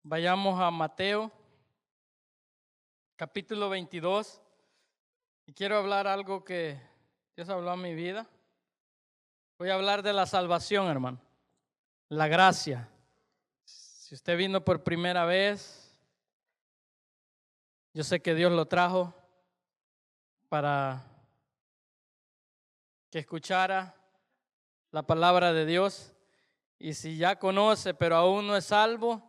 Vayamos a Mateo, capítulo 22. Y quiero hablar algo que Dios habló en mi vida. Voy a hablar de la salvación, hermano. La gracia. Si usted vino por primera vez, yo sé que Dios lo trajo para que escuchara la palabra de Dios. Y si ya conoce, pero aún no es salvo,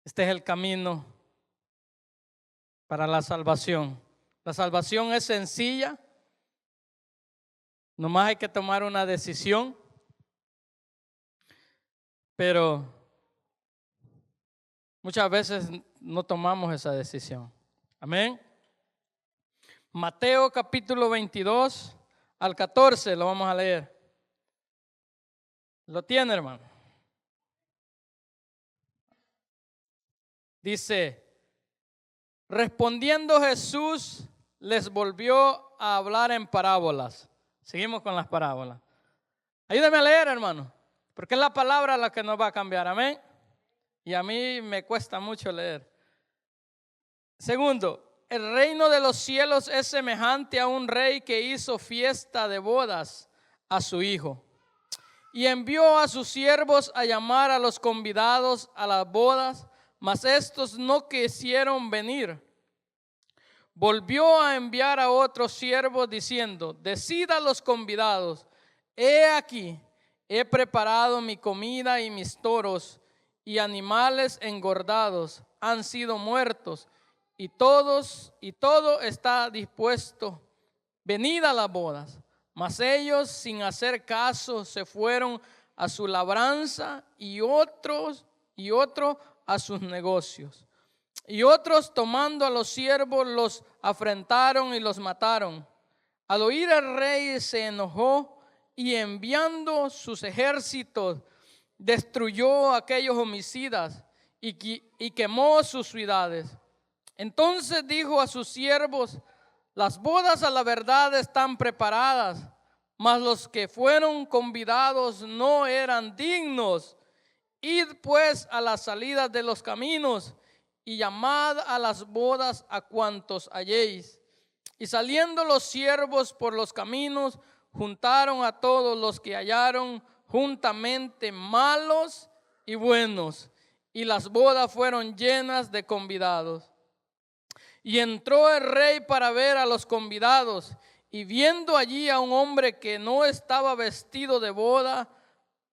este es el camino para la salvación. La salvación es sencilla. Nomás hay que tomar una decisión. Pero muchas veces no tomamos esa decisión. Amén. Mateo capítulo 22 al 14 lo vamos a leer. ¿Lo tiene, hermano? Dice: respondiendo Jesús les volvió a hablar en parábolas. Seguimos con las parábolas. Ayúdame a leer, hermano, porque es la palabra la que nos va a cambiar. Amén. Y a mí me cuesta mucho leer. Segundo, el reino de los cielos es semejante a un rey que hizo fiesta de bodas a su hijo y envió a sus siervos a llamar a los convidados a las bodas, mas estos no quisieron venir. Volvió a enviar a otros siervos diciendo: decid a los convidados, he aquí, he preparado mi comida y mis toros y animales engordados han sido muertos y todo está dispuesto. Venid a las bodas. Mas ellos, sin hacer caso, se fueron a su labranza y otro a sus negocios. Y otros, tomando a los siervos, los afrentaron y los mataron. Al oír el rey se enojó y enviando sus ejércitos destruyó a aquellos homicidas y quemó sus ciudades. Entonces dijo a sus siervos: las bodas a la verdad están preparadas, mas los que fueron convidados no eran dignos. Id pues a las salidas de los caminos y llamad a las bodas a cuantos halléis. Y saliendo los siervos por los caminos, juntaron a todos los que hallaron juntamente, malos y buenos, y las bodas fueron llenas de convidados. Y entró el rey para ver a los convidados, y viendo allí a un hombre que no estaba vestido de boda,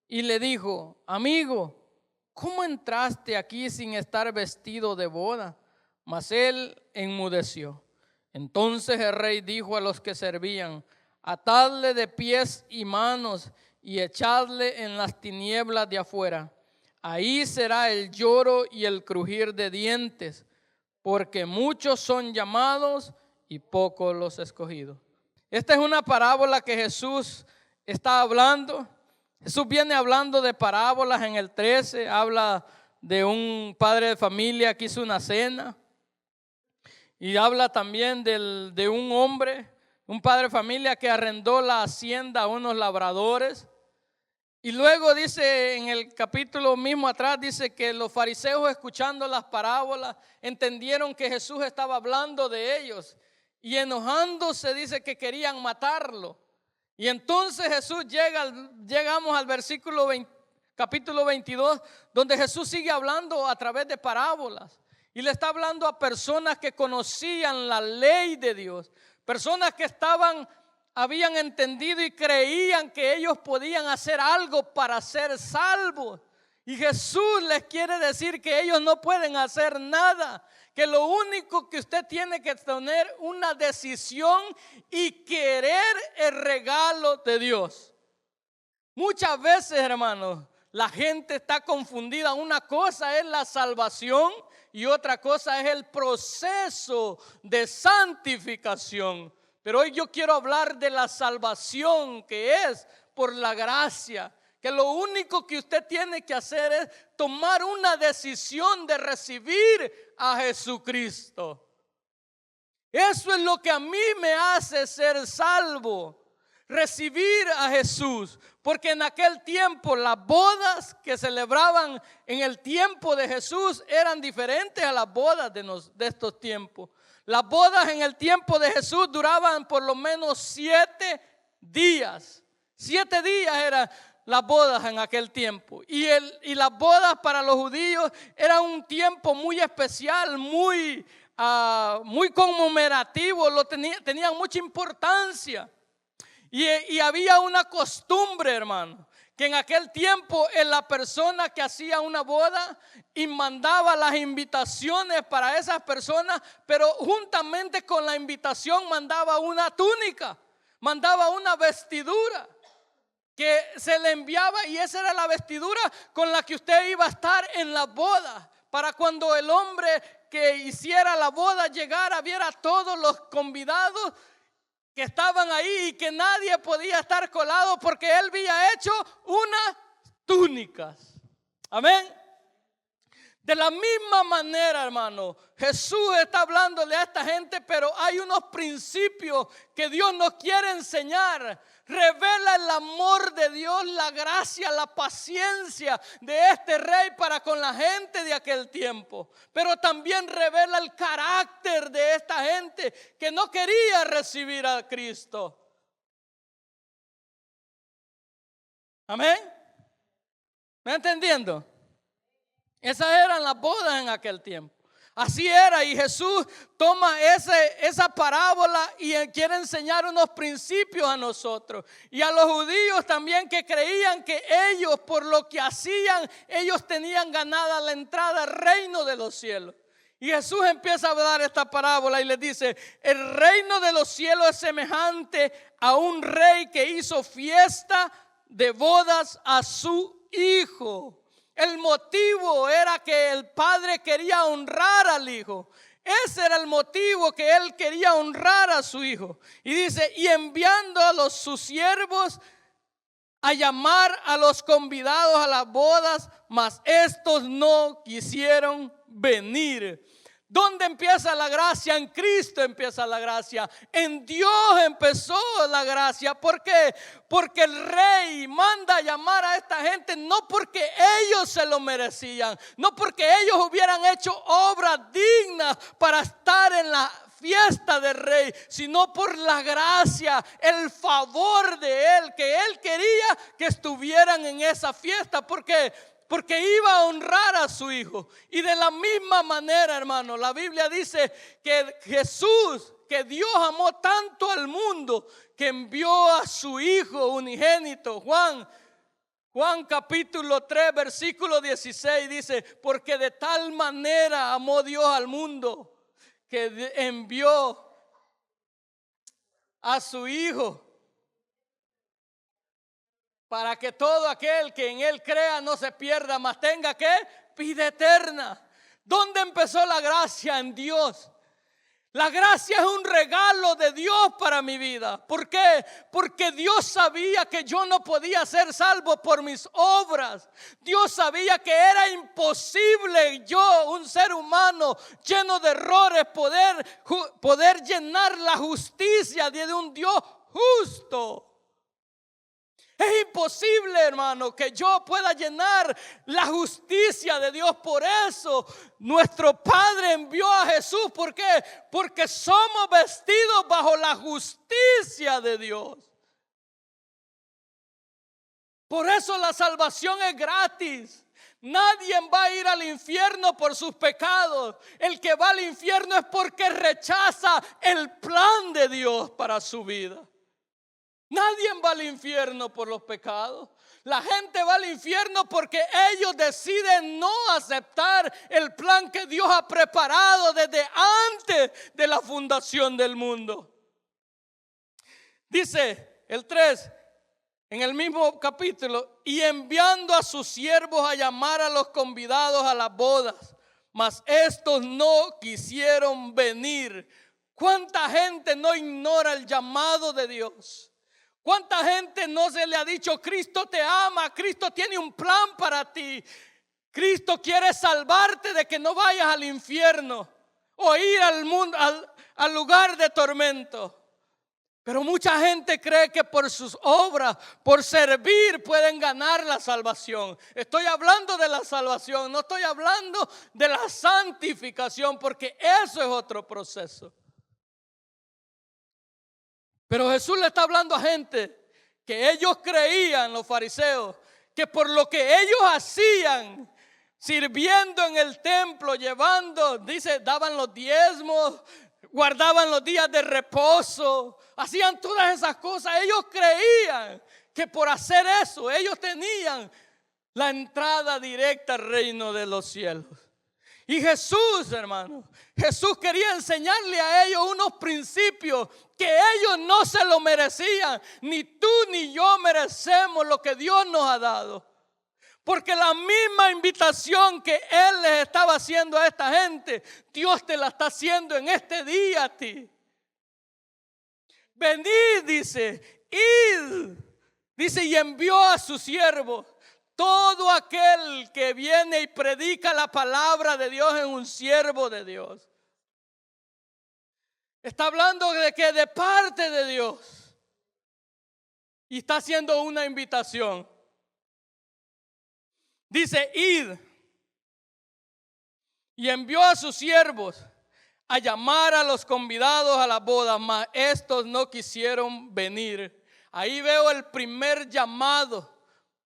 y le dijo: amigo, ¿cómo entraste aquí sin estar vestido de boda? Mas él enmudeció. Entonces el rey dijo a los que servían: atadle de pies y manos y echadle en las tinieblas de afuera. Ahí será el lloro y el crujir de dientes, porque muchos son llamados y pocos los escogidos. Esta es una parábola que Jesús está hablando. Jesús viene hablando de parábolas en el 13. Habla de un padre de familia que hizo una cena. Y habla también de un hombre, un padre de familia que arrendó la hacienda a unos labradores. Y luego dice en el capítulo mismo atrás, dice que los fariseos, escuchando las parábolas, entendieron que Jesús estaba hablando de ellos. Y enojándose, dice que querían matarlo. Y entonces llegamos al versículo 20, capítulo 22, donde Jesús sigue hablando a través de parábolas. Y le está hablando a personas que conocían la ley de Dios. Personas que habían entendido y creían que ellos podían hacer algo para ser salvos. Y Jesús les quiere decir que ellos no pueden hacer nada, que lo único que usted tiene que tener una decisión y querer el regalo de Dios. Muchas veces, hermanos, la gente está confundida. Una cosa es la salvación y otra cosa es el proceso de santificación. Pero hoy yo quiero hablar de la salvación, que es por la gracia. Que lo único que usted tiene que hacer es tomar una decisión de recibir a Jesucristo. Eso es lo que a mí me hace ser salvo. recibir a Jesús, porque en aquel tiempo las bodas que celebraban en el tiempo de Jesús eran diferentes a las bodas de estos tiempos. Las bodas en el tiempo de Jesús duraban por lo menos 7 días. 7 días eran las bodas en aquel tiempo. Y las bodas para los judíos era un tiempo muy especial, muy conmemorativo, tenían mucha importancia. Y había una costumbre, hermano, que en aquel tiempo la persona que hacía una boda y mandaba las invitaciones para esas personas, pero juntamente con la invitación mandaba una túnica, mandaba una vestidura que se le enviaba, y esa era la vestidura con la que usted iba a estar en la boda, para cuando el hombre que hiciera la boda llegara, viera a todos los convidados que estaban ahí y que nadie podía estar colado porque él había hecho unas túnicas. Amén. De la misma manera, hermano, Jesús está hablándole a esta gente, pero hay unos principios que Dios nos quiere enseñar. Revela el amor de Dios, la gracia, la paciencia de este rey para con la gente de aquel tiempo. Pero también revela el carácter de esta gente que no quería recibir a Cristo. Amén. ¿Me está entendiendo? Esas eran las bodas en aquel tiempo. Así era, y Jesús toma esa parábola y quiere enseñar unos principios a nosotros. Y a los judíos también, que creían que ellos, por lo que hacían, ellos tenían ganada la entrada al reino de los cielos. Y Jesús empieza a dar esta parábola y les dice: el reino de los cielos es semejante a un rey que hizo fiesta de bodas a su hijo. El motivo era que el padre quería honrar al hijo. Ese era el motivo, que él quería honrar a su hijo. Y dice: y enviando a sus siervos a llamar a los convidados a las bodas, mas estos no quisieron venir. ¿Dónde empieza la gracia? En Cristo empieza la gracia. En Dios empezó la gracia. ¿Por qué? Porque el rey manda a llamar a esta gente no porque ellos se lo merecían, no porque ellos hubieran hecho obras dignas para estar en la fiesta del rey, sino por la gracia, el favor de él, que él quería que estuvieran en esa fiesta. ¿Por qué? Porque iba a honrar a su hijo. Y de la misma manera, hermano, la Biblia dice que Jesús, que Dios amó tanto al mundo, que envió a su hijo unigénito. Juan capítulo 3 versículo 16 dice: porque de tal manera amó Dios al mundo, que envió a su hijo, para que todo aquel que en él crea no se pierda, mas tenga ¿qué? Vida eterna. ¿Dónde empezó la gracia? En Dios. La gracia es un regalo de Dios para mi vida. ¿Por qué? Porque Dios sabía que yo no podía ser salvo por mis obras. Dios sabía que era imposible yo, un ser humano lleno de errores, poder llenar la justicia de un Dios justo. Es imposible, hermano, que yo pueda llenar la justicia de Dios. Por eso nuestro Padre envió a Jesús. ¿Por qué? Porque somos vestidos bajo la justicia de Dios. Por eso la salvación es gratis. Nadie va a ir al infierno por sus pecados. El que va al infierno es porque rechaza el plan de Dios para su vida. Nadie va al infierno por los pecados. La gente va al infierno porque ellos deciden no aceptar el plan que Dios ha preparado desde antes de la fundación del mundo. Dice el 3 en el mismo capítulo: y enviando a sus siervos a llamar a los convidados a las bodas, mas estos no quisieron venir. ¿Cuánta gente no ignora el llamado de Dios? ¿Cuánta gente no se le ha dicho: Cristo te ama, Cristo tiene un plan para ti, Cristo quiere salvarte de que no vayas al infierno o ir al mundo, al lugar de tormento? Pero mucha gente cree que por sus obras, por servir, pueden ganar la salvación. Estoy hablando de la salvación, no estoy hablando de la santificación, porque eso es otro proceso. Pero Jesús le está hablando a gente que ellos creían, los fariseos, que por lo que ellos hacían, sirviendo en el templo, llevando, dice, daban los diezmos, guardaban los días de reposo, hacían todas esas cosas. Ellos creían que por hacer eso, ellos tenían la entrada directa al reino de los cielos. Y Jesús, hermano, Jesús quería enseñarle a ellos unos principios que ellos no se lo merecían. Ni tú ni yo merecemos lo que Dios nos ha dado. Porque la misma invitación que Él les estaba haciendo a esta gente, Dios te la está haciendo en este día a ti. Venid, dice, id, dice, y envió a sus siervos. Todo aquel que viene y predica la palabra de Dios es un siervo de Dios. Está hablando de que de parte de Dios. Y está haciendo una invitación. Dice, id. Y envió a sus siervos a llamar a los convidados a la boda, mas estos no quisieron venir. Ahí veo el primer llamado.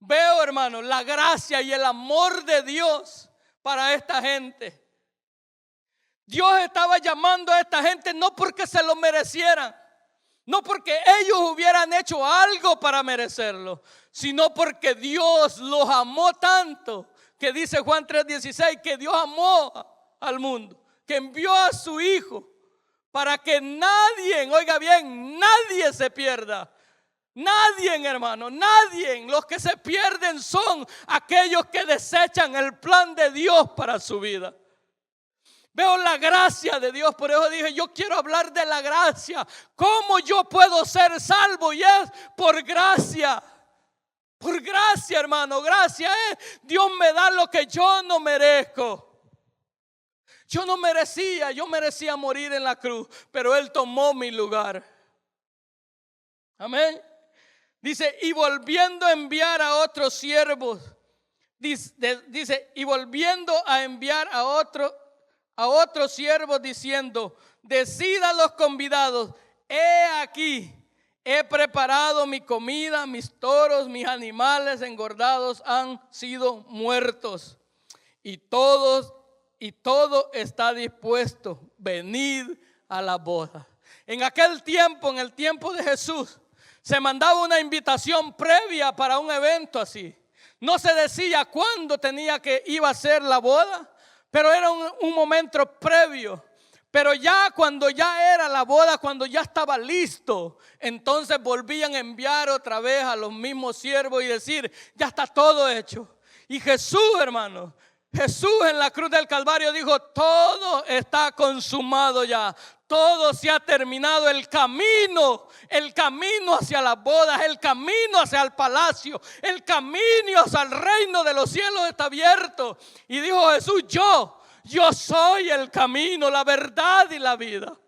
Veo, hermano, la gracia y el amor de Dios para esta gente. Dios estaba llamando a esta gente no porque se lo merecieran, no porque ellos hubieran hecho algo para merecerlo, sino porque Dios los amó tanto, que dice Juan 3:16, que Dios amó al mundo, que envió a su Hijo para que nadie, oiga bien, nadie se pierda. Nadie, hermano, nadie. Los que se pierden son aquellos que desechan el plan de Dios para su vida. Veo la gracia de Dios, por eso dije, yo quiero hablar de la gracia. ¿Cómo yo puedo ser salvo? Y es por gracia. Por gracia, hermano, gracia es Dios me da lo que yo no merezco. Yo no merecía, yo merecía morir en la cruz, pero Él tomó mi lugar. Amén. Dice, y volviendo a enviar a otros siervos, dice, y volviendo a enviar a otros siervos diciendo, decid a los convidados, he aquí, he preparado mi comida, mis toros, mis animales engordados han sido muertos, y todo está dispuesto, venid a la boda. En aquel tiempo, en el tiempo de Jesús, se mandaba una invitación previa para un evento así. No se decía cuándo iba a ser la boda, pero era un momento previo. Pero ya cuando ya era la boda, cuando ya estaba listo, entonces volvían a enviar otra vez a los mismos siervos y decir, ya está todo hecho. Y Jesús, hermano, Jesús en la cruz del Calvario dijo, todo está consumado ya. Todo se ha terminado, el camino hacia las bodas, el camino hacia el palacio, el camino hacia el reino de los cielos está abierto. Y dijo Jesús, yo soy el camino, la verdad y la vida.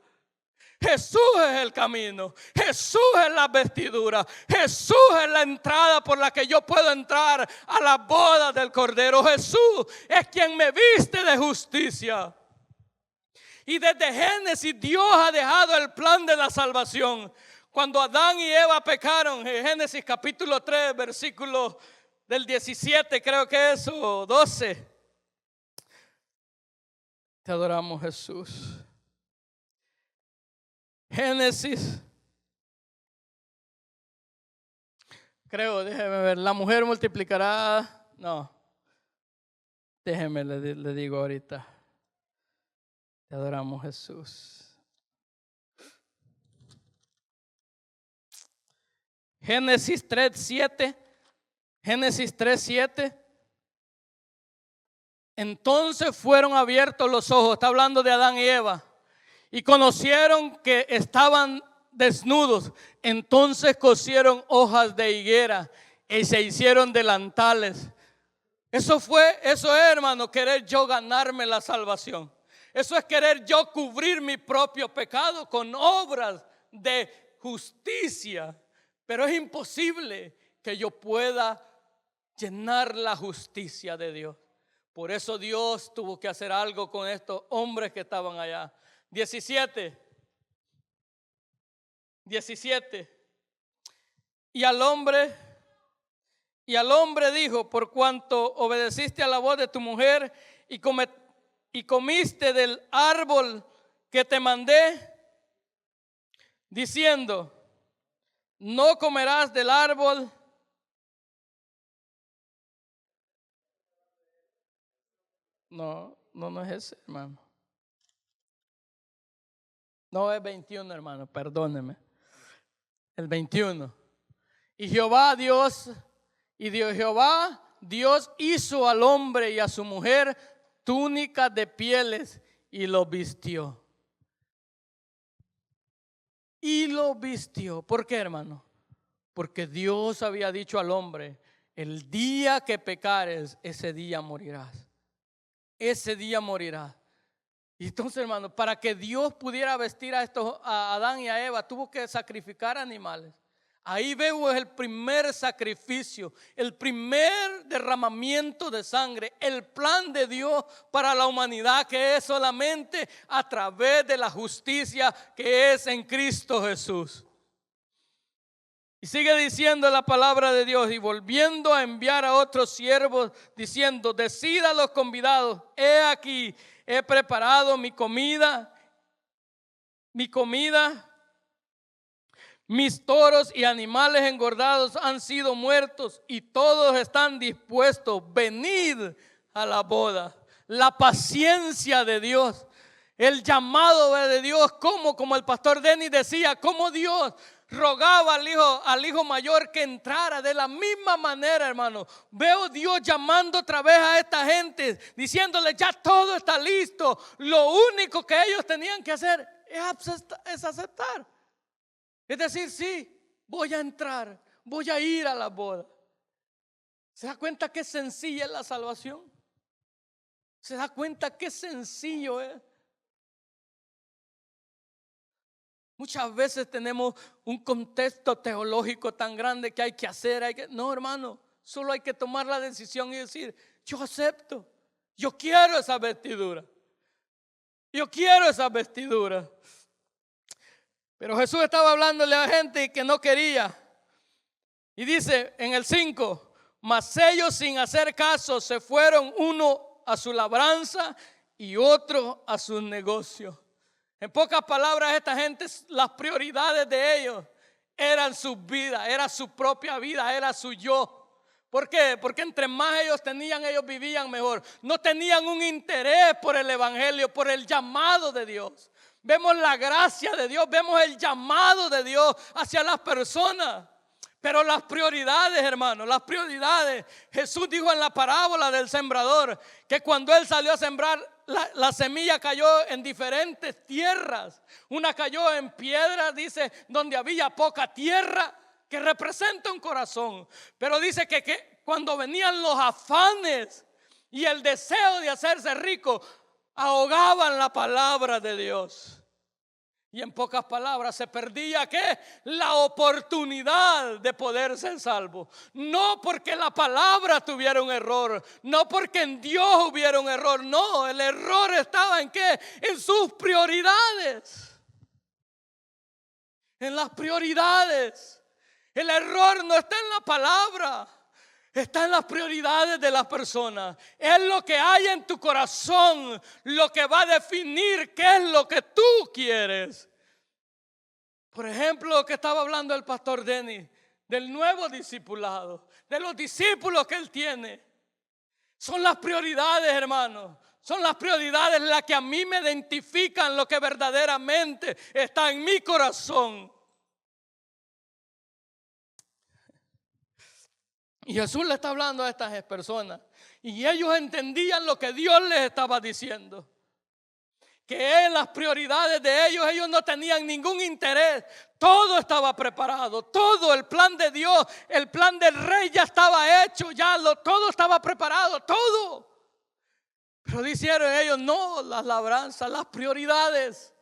Jesús es el camino, Jesús es la vestidura, Jesús es la entrada por la que yo puedo entrar a la boda del Cordero. Jesús es quien me viste de justicia. Y desde Génesis Dios ha dejado el plan de la salvación. Cuando Adán y Eva pecaron, en Génesis capítulo 3, versículo del 17 creo que es, o 12. Te adoramos, Jesús. Génesis, creo, déjeme ver, la mujer multiplicará, no, déjeme, le digo ahorita. Te adoramos, Jesús. Génesis 3:7. Génesis 3:7. Entonces fueron abiertos los ojos. Está hablando de Adán y Eva. Y conocieron que estaban desnudos. Entonces cosieron hojas de higuera y se hicieron delantales. Eso es, hermano, querer yo ganarme la salvación. Eso es querer yo cubrir mi propio pecado con obras de justicia, pero es imposible que yo pueda llenar la justicia de Dios. Por eso Dios tuvo que hacer algo con estos hombres que estaban allá. 17. Y al hombre dijo: por cuanto obedeciste a la voz de tu mujer y comiste del árbol que te mandé, diciendo: no comerás del árbol. No es ese, hermano. No es 21, hermano, perdóneme. El 21. Y Jehová Dios hizo al hombre y a su mujer túnicas de pieles y los vistió. ¿Por qué, hermano? Porque Dios había dicho al hombre: el día que pecares, ese día morirás. Ese día morirás. Y entonces, hermano, para que Dios pudiera vestir a Adán y a Eva, tuvo que sacrificar animales. Ahí vemos el primer sacrificio, el primer derramamiento de sangre, el plan de Dios para la humanidad, que es solamente a través de la justicia que es en Cristo Jesús. Y sigue diciendo la palabra de Dios: y volviendo a enviar a otros siervos, diciendo: decid a los convidados, he aquí, he preparado mi comida, mis toros y animales engordados han sido muertos y todos están dispuestos, venid a la boda. La paciencia de Dios, el llamado de Dios, como el pastor Denis decía, como Dios rogaba al hijo mayor que entrara. De la misma manera, hermano, veo Dios llamando otra vez a esta gente, diciéndole: ya todo está listo, lo único que ellos tenían que hacer es aceptar. Es decir, sí, voy a entrar, voy a ir a la boda. ¿Se da cuenta qué sencilla es la salvación? ¿Se da cuenta qué sencillo es? Muchas veces tenemos un contexto teológico tan grande que hay que hacer. No, hermano, solo hay que tomar la decisión y decir: yo acepto, yo quiero esa vestidura. Yo quiero esa vestidura. Pero Jesús estaba hablándole a gente que no quería. Y dice en el 5: mas ellos, sin hacer caso, se fueron, uno a su labranza y otro a sus negocios. En pocas palabras, esta gente, las prioridades de ellos eran sus vidas, era su propia vida, era su yo. ¿Por qué? Porque entre más ellos tenían, ellos vivían mejor. No tenían un interés por el evangelio, por el llamado de Dios. Vemos la gracia de Dios, vemos el llamado de Dios hacia las personas. Pero las prioridades, hermanos, las prioridades. Jesús dijo en la parábola del sembrador que cuando él salió a sembrar, la semilla cayó en diferentes tierras. Una cayó en piedras, dice, donde había poca tierra, que representa un corazón. Pero dice que cuando venían los afanes y el deseo de hacerse rico, ahogaban la palabra de Dios. Y en pocas palabras, se perdía ¿qué? La oportunidad de poder ser salvo. No porque la palabra tuviera un error, no porque en Dios hubiera un error. No, el error estaba en ¿qué? En sus prioridades. En las prioridades. El error no está en la palabra, está en las prioridades de las personas. Es lo que hay en tu corazón lo que va a definir qué es lo que tú quieres. Por ejemplo, lo que estaba hablando el pastor Denis, del nuevo discipulado, de los discípulos que él tiene. Son las prioridades, hermanos. Son las prioridades las que a mí me identifican lo que verdaderamente está en mi corazón. Y Jesús le está hablando a estas personas y ellos entendían lo que Dios les estaba diciendo. Que en las prioridades de ellos no tenían ningún interés. Todo estaba preparado, todo el plan de Dios, el plan del rey ya estaba hecho, todo estaba preparado, todo. Pero dijeron ellos: no, las labranzas, las prioridades.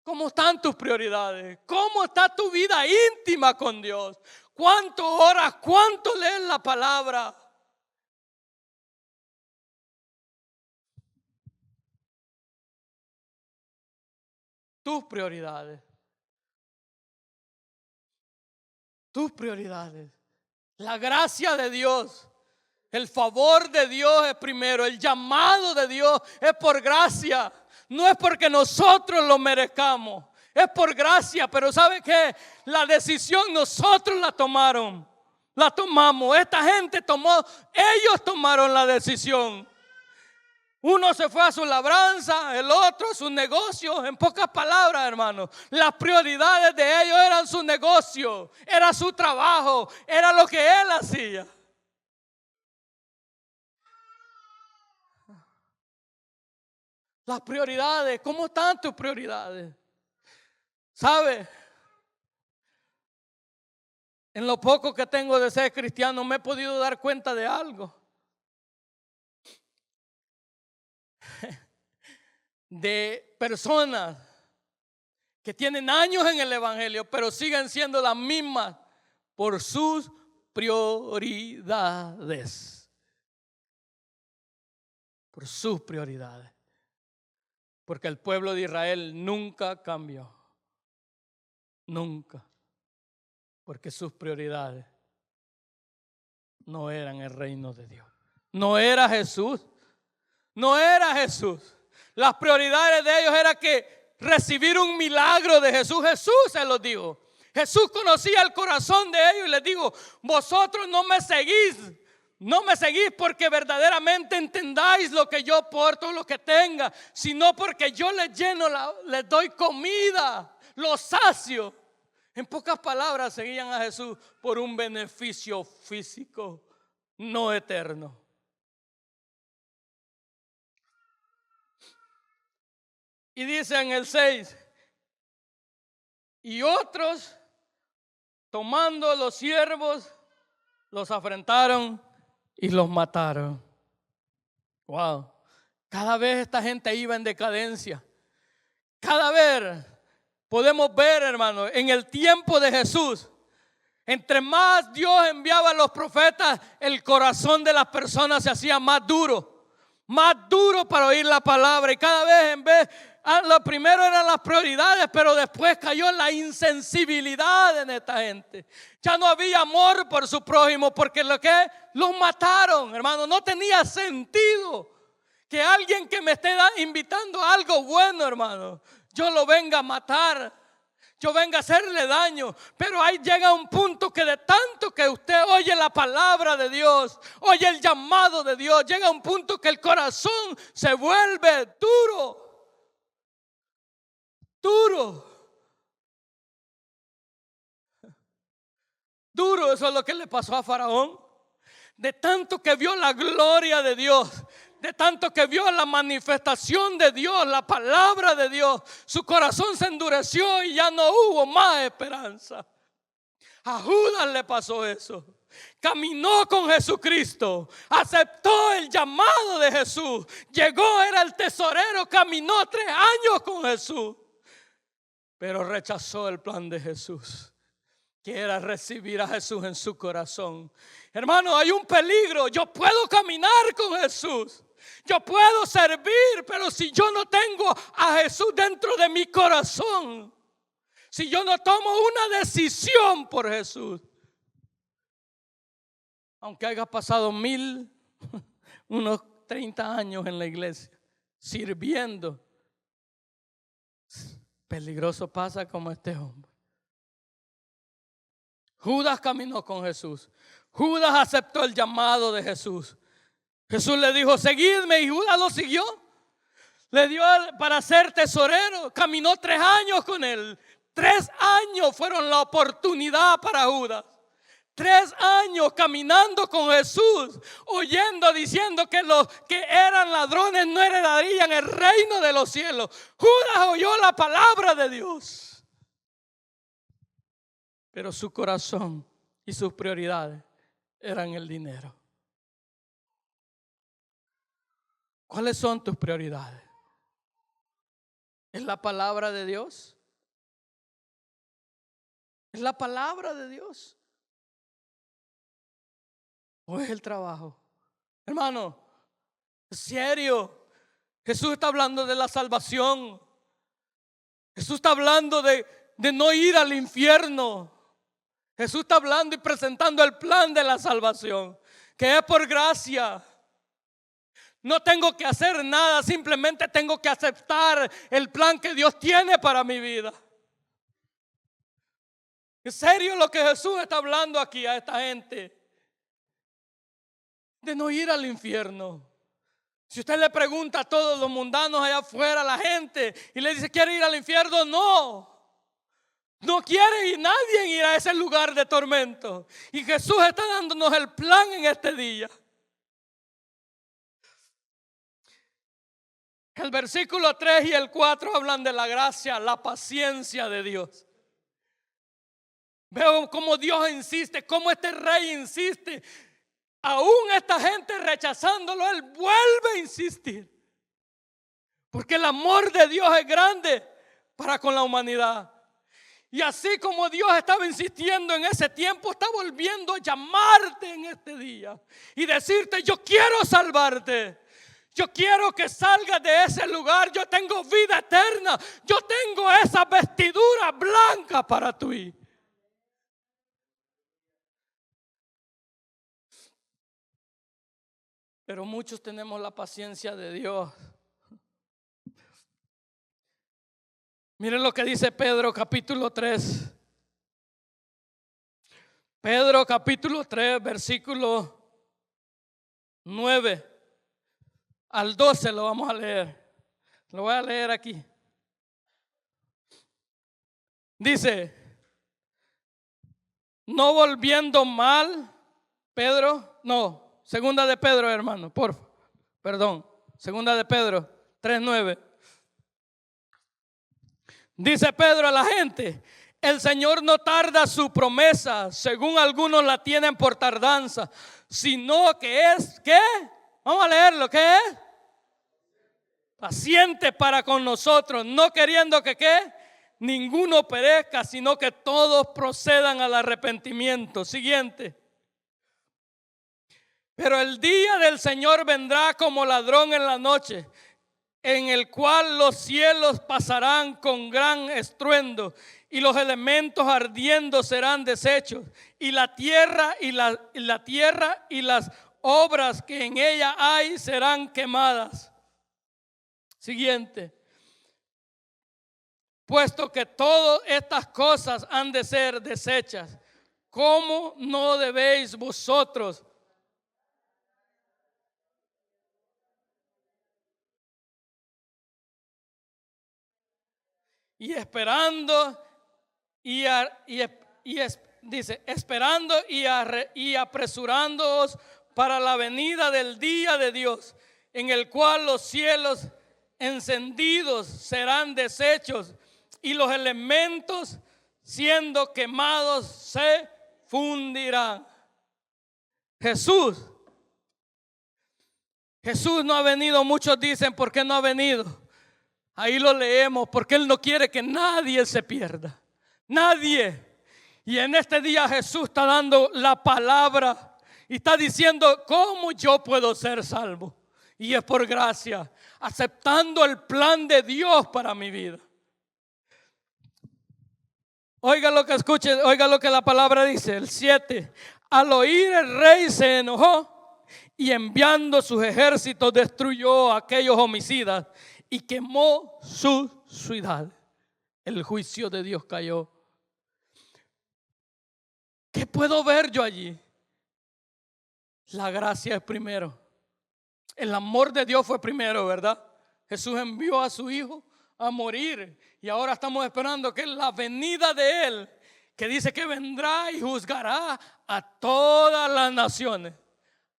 ¿Cómo están tus prioridades? ¿Cómo está tu vida íntima con Dios? ¿Cuánto oras? ¿Cuánto lees la palabra? Tus prioridades. Tus prioridades. La gracia de Dios. El favor de Dios es primero. El llamado de Dios es por gracia. No es porque nosotros lo merezcamos. Es por gracia. Pero ¿sabe qué? La decisión nosotros la tomaron. La tomamos. Esta gente tomó. Ellos tomaron la decisión. Uno se fue a su labranza, el otro a sus negocios. En pocas palabras, hermanos, las prioridades de ellos eran su negocio, era su trabajo, era lo que él hacía. Las prioridades, ¿cómo están tus prioridades? ¿Sabe? En lo poco que tengo de ser cristiano me he podido dar cuenta de algo. De personas que tienen años en el evangelio, pero siguen siendo las mismas por sus prioridades. Por sus prioridades. Porque el pueblo de Israel nunca cambió. Nunca. Porque sus prioridades no eran el reino de Dios. No era Jesús. No era Jesús. Las prioridades de ellos era que recibir un milagro de Jesús. Jesús se los dijo. Jesús conocía el corazón de ellos y les dijo: vosotros no me seguís. No me seguís porque verdaderamente entendáis lo que yo porto, lo que tenga, sino porque yo les lleno, les doy comida, los sacio. En pocas palabras, seguían a Jesús por un beneficio físico, no eterno. Y dice en el 6: y otros, tomando los siervos, los afrentaron y los mataron. Wow. Cada vez esta gente iba en decadencia. Cada vez podemos ver, hermano, en el tiempo de Jesús, entre más Dios enviaba a los profetas, el corazón de las personas se hacía más duro para oír la palabra. Y cada vez en vez, lo primero eran las prioridades, pero después cayó la insensibilidad en esta gente. Ya no había amor por su prójimo, porque los mataron, hermano. No tenía sentido que alguien que me esté invitando a algo bueno, hermano, yo lo venga a matar, yo venga a hacerle daño. Pero ahí llega un punto que de tanto que usted oye la palabra de Dios, oye el llamado de Dios, llega un punto que el corazón se vuelve duro. Duro, eso es lo que le pasó a Faraón. De tanto que vio la gloria de Dios, de tanto que vio la manifestación de Dios, la palabra de Dios, su corazón se endureció y ya no hubo más esperanza. A Judas le pasó eso. Caminó con Jesucristo, aceptó el llamado de Jesús, llegó, era el tesorero, caminó 3 años con Jesús, pero rechazó el plan de Jesús, que era recibir a Jesús en su corazón. Hermano, hay un peligro. Yo puedo caminar con Jesús, yo puedo servir, pero si yo no tengo a Jesús dentro de mi corazón, si yo no tomo una decisión por Jesús, aunque haya pasado unos 30 años en la iglesia sirviendo, peligroso pasa como este hombre. Judas caminó con Jesús. Judas aceptó el llamado de Jesús. Jesús le dijo: seguidme, y Judas lo siguió. Le dio para ser tesorero. Caminó 3 años con él. 3 años fueron la oportunidad para Judas. 3 años caminando con Jesús, oyendo, diciendo que los que eran ladrones no heredarían el reino de los cielos. Judas oyó la palabra de Dios, pero su corazón y sus prioridades eran el dinero. ¿Cuáles son tus prioridades? ¿Es la palabra de Dios? ¿Es la palabra de Dios? ¿O es el trabajo? Hermano, en serio, Jesús está hablando de la salvación. Jesús está hablando de no ir al infierno. Jesús está hablando y presentando el plan de la salvación, que es por gracia. No tengo que hacer nada, simplemente tengo que aceptar el plan que Dios tiene para mi vida. En serio lo que Jesús está hablando aquí a esta gente, de no ir al infierno. Si usted le pregunta a todos los mundanos allá afuera, a la gente, y le dice, ¿quiere ir al infierno? No quiere ir nadie ir a ese lugar de tormento. Y Jesús está dándonos el plan en este día. El versículo 3 y el 4 hablan de la gracia, la paciencia de Dios. Veo cómo Dios insiste, cómo este rey insiste. Aún esta gente rechazándolo, Él vuelve a insistir. Porque el amor de Dios es grande para con la humanidad. Y así como Dios estaba insistiendo en ese tiempo, está volviendo a llamarte en este día y decirte, yo quiero salvarte. Yo quiero que salgas de ese lugar. Yo tengo vida eterna. Yo tengo esa vestidura blanca para ti. Pero muchos tenemos la paciencia de Dios. Miren lo que dice Pedro capítulo 3. Pedro capítulo 3 versículo 9 al 12 lo vamos a leer. Lo voy a leer aquí. Dice, no volviendo mal, Pedro, no, segunda de Pedro, hermano, segunda de Pedro 3:9. Dice Pedro a la gente, el Señor no tarda su promesa, según algunos la tienen por tardanza, sino que es, ¿qué? Vamos a leerlo, ¿qué es? Paciente para con nosotros, no queriendo que ¿qué? Ninguno perezca, sino que todos procedan al arrepentimiento. Siguiente. Pero el día del Señor vendrá como ladrón en la noche, en el cual los cielos pasarán con gran estruendo y los elementos ardiendo serán deshechos y la tierra y las obras que en ella hay serán quemadas. Siguiente. Puesto que todas estas cosas han de ser deshechas, ¿cómo no debéis vosotros y esperando dice esperando y apresurándoos para la venida del día de Dios, en el cual los cielos encendidos serán deshechos y los elementos siendo quemados se fundirán. Jesús no ha venido. Muchos dicen, ¿por qué no ha venido? Ahí lo leemos, porque Él no quiere que nadie se pierda. Nadie. Y en este día Jesús está dando la palabra y está diciendo cómo yo puedo ser salvo. Y es por gracia, aceptando el plan de Dios para mi vida. Oiga lo que escuche, oiga lo que la palabra dice, el 7. Al oír el rey se enojó y enviando sus ejércitos destruyó a aquellos homicidas y quemó su ciudad. El juicio de Dios cayó. ¿Qué puedo ver yo allí? La gracia es primero. El amor de Dios fue primero, ¿verdad? Jesús envió a su Hijo a morir y ahora estamos esperando que la venida de Él, que dice que vendrá y juzgará a todas las naciones.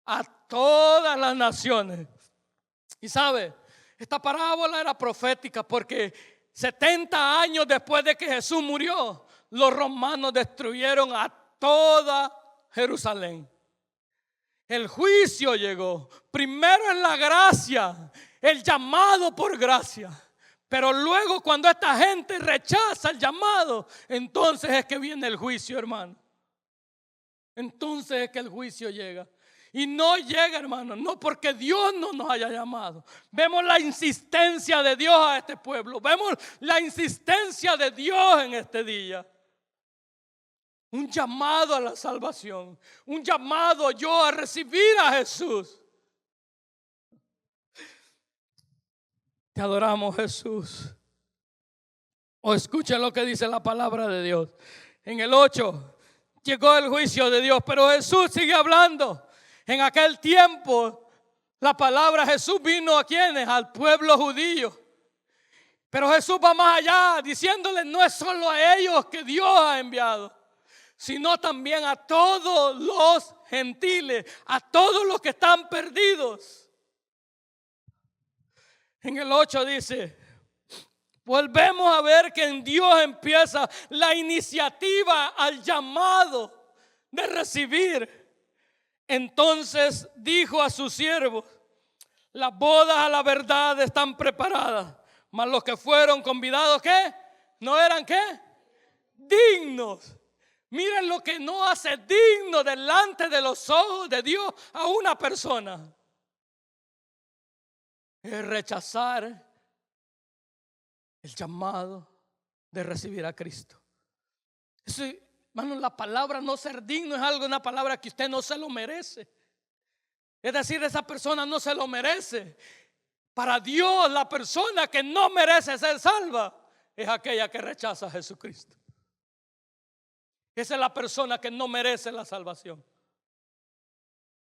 A todas las naciones. Y sabe, esta parábola era profética porque 70 años después de que Jesús murió, los romanos destruyeron a toda Jerusalén. El juicio llegó. Primero en la gracia, el llamado por gracia. Pero luego cuando esta gente rechaza el llamado, entonces es que viene el juicio, hermano. Entonces es que el juicio llega. Y no llega, hermano, no porque Dios no nos haya llamado. Vemos la insistencia de Dios a este pueblo. Vemos la insistencia de Dios en este día. Un llamado a la salvación. Un llamado yo a recibir a Jesús. Te adoramos, Jesús. O escuchen lo que dice la palabra de Dios. En el 8 llegó el juicio de Dios, pero Jesús sigue hablando. En aquel tiempo la palabra Jesús vino a quienes, al pueblo judío. Pero Jesús va más allá, diciéndole no es solo a ellos que Dios ha enviado, sino también a todos los gentiles, a todos los que están perdidos. En el 8 dice, volvemos a ver que en Dios empieza la iniciativa al llamado de recibir. Entonces dijo a sus siervos, las bodas a la verdad están preparadas, mas los que fueron convidados, ¿qué? ¿No eran qué? Dignos. Miren lo que no hace digno delante de los ojos de Dios a una persona. Es rechazar el llamado de recibir a Cristo. Eso, hermano, la palabra no ser digno es algo, una palabra que usted no se lo merece. Es decir, esa persona no se lo merece. Para Dios, la persona que no merece ser salva es aquella que rechaza a Jesucristo. Esa es la persona que no merece la salvación,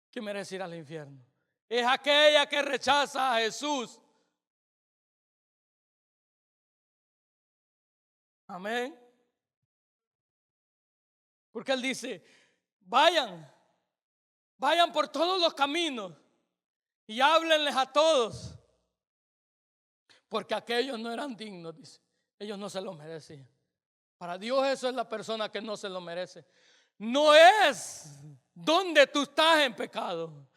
que merece ir al infierno. Es aquella que rechaza a Jesús. Amén. Porque Él dice, vayan por todos los caminos y háblenles a todos. Porque aquellos no eran dignos, dice. Ellos no se lo merecían. Para Dios eso es la persona que no se lo merece. No es donde tú estás en pecado.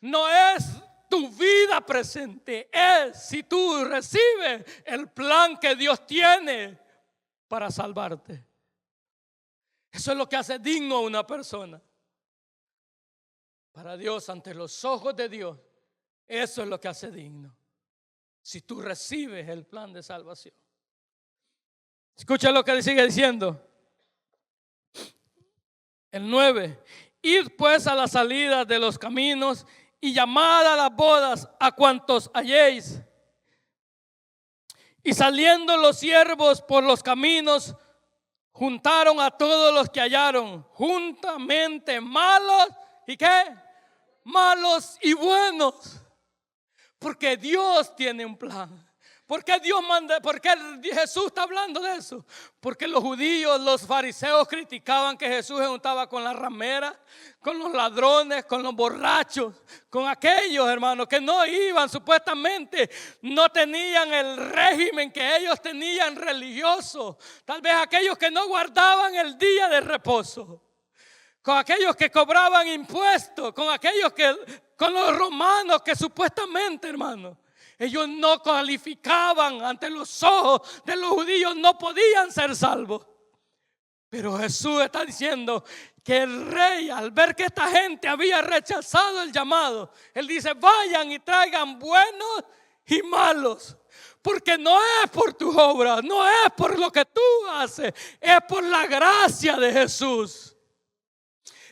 No es tu vida presente. Es si tú recibes el plan que Dios tiene para salvarte. Eso es lo que hace digno a una persona. Para Dios, ante los ojos de Dios, eso es lo que hace digno. Si tú recibes el plan de salvación. Escucha lo que sigue diciendo. El 9. Id pues a la salida de los caminos y llamad a las bodas a cuantos halléis. Y saliendo los siervos por los caminos, juntaron a todos los que hallaron, juntamente malos y ¿qué? Malos y buenos. Porque Dios tiene un plan. ¿Por qué Dios manda? ¿Por qué Jesús está hablando de eso? Porque los judíos, los fariseos criticaban que Jesús se juntaba con las rameras, con los ladrones, con los borrachos, con aquellos hermanos que no iban, supuestamente no tenían el régimen que ellos tenían religioso. Tal vez aquellos que no guardaban el día de reposo, con aquellos que cobraban impuestos, con los romanos que supuestamente, hermanos, ellos no calificaban ante los ojos de los judíos, no podían ser salvos. Pero Jesús está diciendo que el rey, al ver que esta gente había rechazado el llamado, Él dice, vayan y traigan buenos y malos. Porque no es por tus obras, no es por lo que tú haces, es por la gracia de Jesús.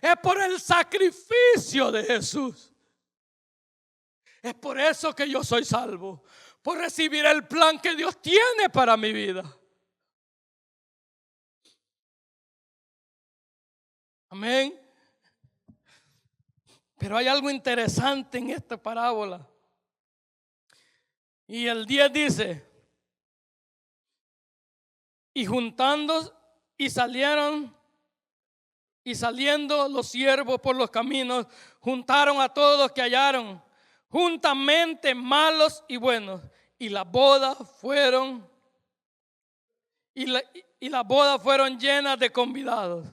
Es por el sacrificio de Jesús. Es por eso que yo soy salvo, por recibir el plan que Dios tiene para mi vida. Amén. Pero hay algo interesante en esta parábola. Y el 10 dice, y juntando y salieron y saliendo los siervos por los caminos, juntaron a todos que hallaron, juntamente malos y buenos, y las bodas fueron llenas de convidados.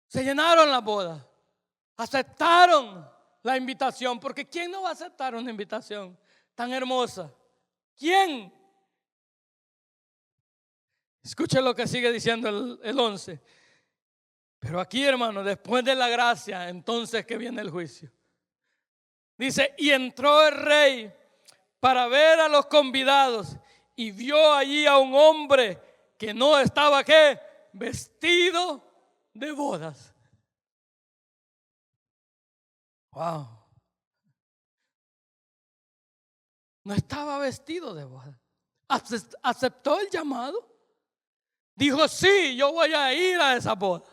Se llenaron las bodas, aceptaron la invitación, porque ¿quién no va a aceptar una invitación tan hermosa? ¿Quién? Escuche lo que sigue diciendo el 11. Pero aquí, hermano, después de la gracia, entonces que viene el juicio. Dice, y entró el rey para ver a los convidados y vio allí a un hombre que no estaba, ¿qué? Vestido de bodas. Wow. No estaba vestido de bodas. Aceptó el llamado. Dijo, sí, yo voy a ir a esa boda.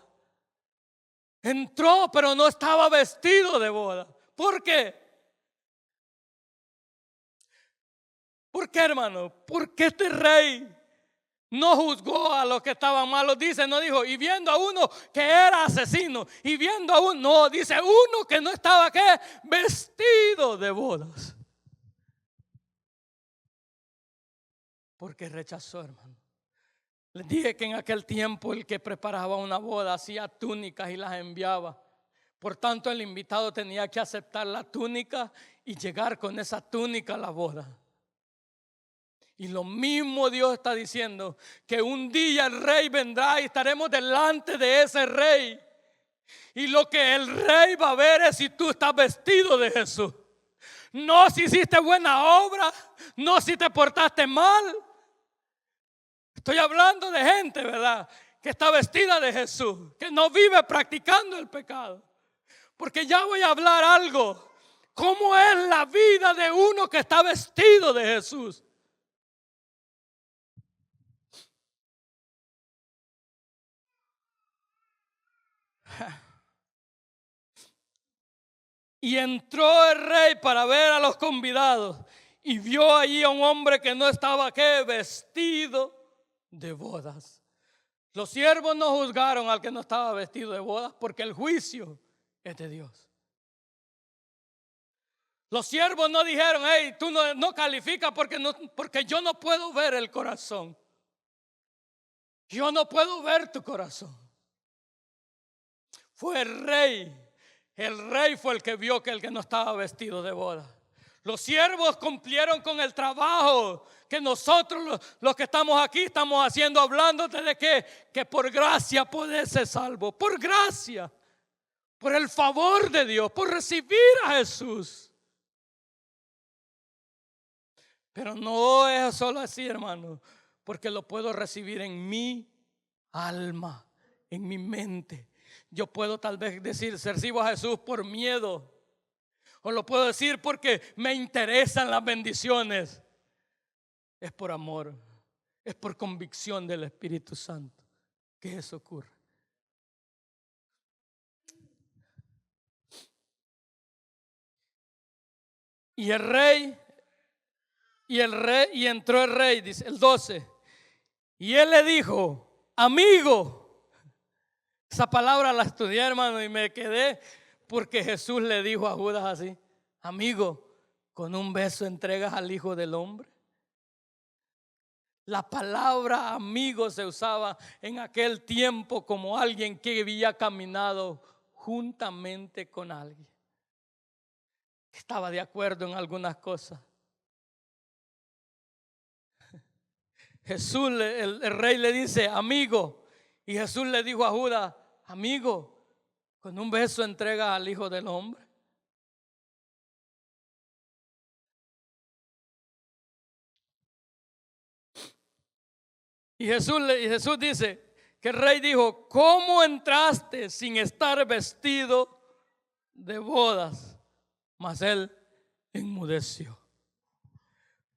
Entró, pero no estaba vestido de boda. ¿Por qué? ¿Por qué, hermano? Porque este rey no juzgó a los que estaban malos. Dice, no dijo, y viendo a uno que era asesino, y viendo a uno, no, dice uno que no estaba, ¿qué? Vestido de bodas. Porque rechazó, hermano. Les dije que en aquel tiempo el que preparaba una boda hacía túnicas y las enviaba. Por tanto, el invitado tenía que aceptar la túnica y llegar con esa túnica a la boda. Y lo mismo Dios está diciendo, que un día el rey vendrá y estaremos delante de ese rey. Y lo que el rey va a ver es si tú estás vestido de Jesús. No si hiciste buena obra, no si te portaste mal. Estoy hablando de gente, ¿verdad? Que está vestida de Jesús, que no vive practicando el pecado. Porque ya voy a hablar algo. ¿Cómo es la vida de uno que está vestido de Jesús? Y entró el rey para ver a los convidados y vio allí a un hombre que no estaba, ¿qué? Vestido de bodas. Los siervos no juzgaron al que no estaba vestido de bodas porque el juicio es de Dios. Los siervos no dijeron, hey, tú no calificas porque yo no puedo ver el corazón. Yo no puedo ver tu corazón. Fue el rey. El rey fue el que vio que el que no estaba vestido de boda. Los siervos cumplieron con el trabajo que nosotros los que estamos aquí estamos haciendo, hablándote de que por gracia podés ser salvo. Por gracia, por el favor de Dios, por recibir a Jesús. Pero no es solo así, hermano, porque lo puedo recibir en mi alma, en mi mente. Yo puedo tal vez decir, recibo a Jesús por miedo. O lo puedo decir porque me interesan las bendiciones. Es por amor, es por convicción del Espíritu Santo que eso ocurre. Y entró el rey, dice el 12. Y él le dijo, amigo. Esa palabra la estudié, hermano, y me quedé porque Jesús le dijo a Judas así, amigo, con un beso entregas al Hijo del Hombre. La palabra amigo se usaba en aquel tiempo como alguien que había caminado juntamente con alguien. Estaba de acuerdo en algunas cosas. Jesús, el rey le dice, amigo. Y Jesús le dijo a Judas, amigo, con un beso entrega al Hijo del Hombre. Y Jesús dice que el rey dijo, ¿cómo entraste sin estar vestido de bodas? Mas él enmudeció.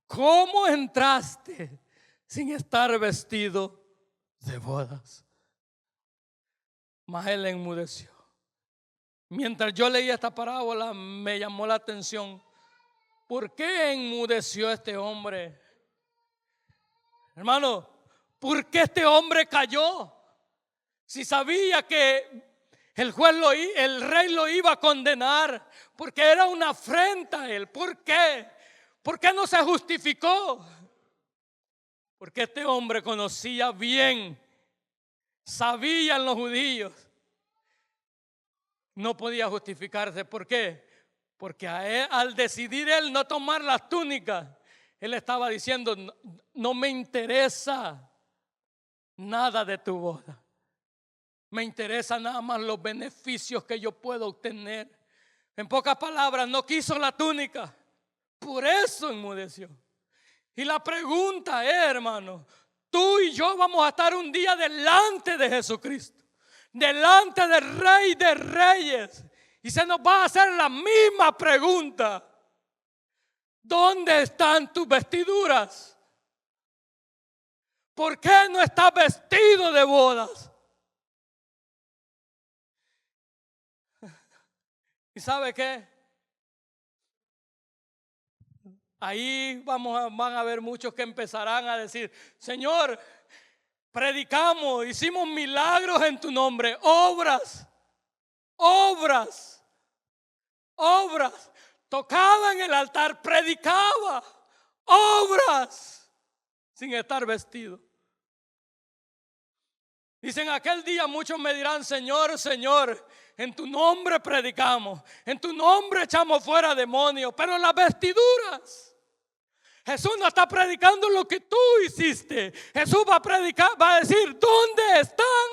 ¿Cómo entraste sin estar vestido de bodas? Mas él enmudeció. Mientras yo leía esta parábola me llamó la atención. ¿Por qué enmudeció este hombre? Hermano, ¿por qué este hombre cayó? Si sabía que el rey lo iba a condenar, porque era una afrenta a él. ¿Por qué? ¿Por qué no se justificó? Porque este hombre conocía bien, sabían los judíos. No podía justificarse. ¿Por qué? Porque al decidir él no tomar las túnicas, él estaba diciendo, no me interesa nada de tu boda. Me interesa nada más los beneficios que yo puedo obtener. En pocas palabras, no quiso la túnica, por eso enmudeció. Y la pregunta es, hermano, tú y yo vamos a estar un día delante de Jesucristo, delante del Rey de Reyes, y se nos va a hacer la misma pregunta: ¿dónde están tus vestiduras? ¿Por qué no estás vestido de bodas? ¿Y sabe qué? Ahí van a haber muchos que empezarán a decir: Señor, predicamos, hicimos milagros en tu nombre, obras, tocaba en el altar, predicaba, obras, sin estar vestido. Dicen: aquel día muchos me dirán: Señor, Señor, en tu nombre predicamos, en tu nombre echamos fuera demonios. Pero las vestiduras, Jesús no está predicando lo que tú hiciste. Jesús va a predicar, va a decir: ¿dónde están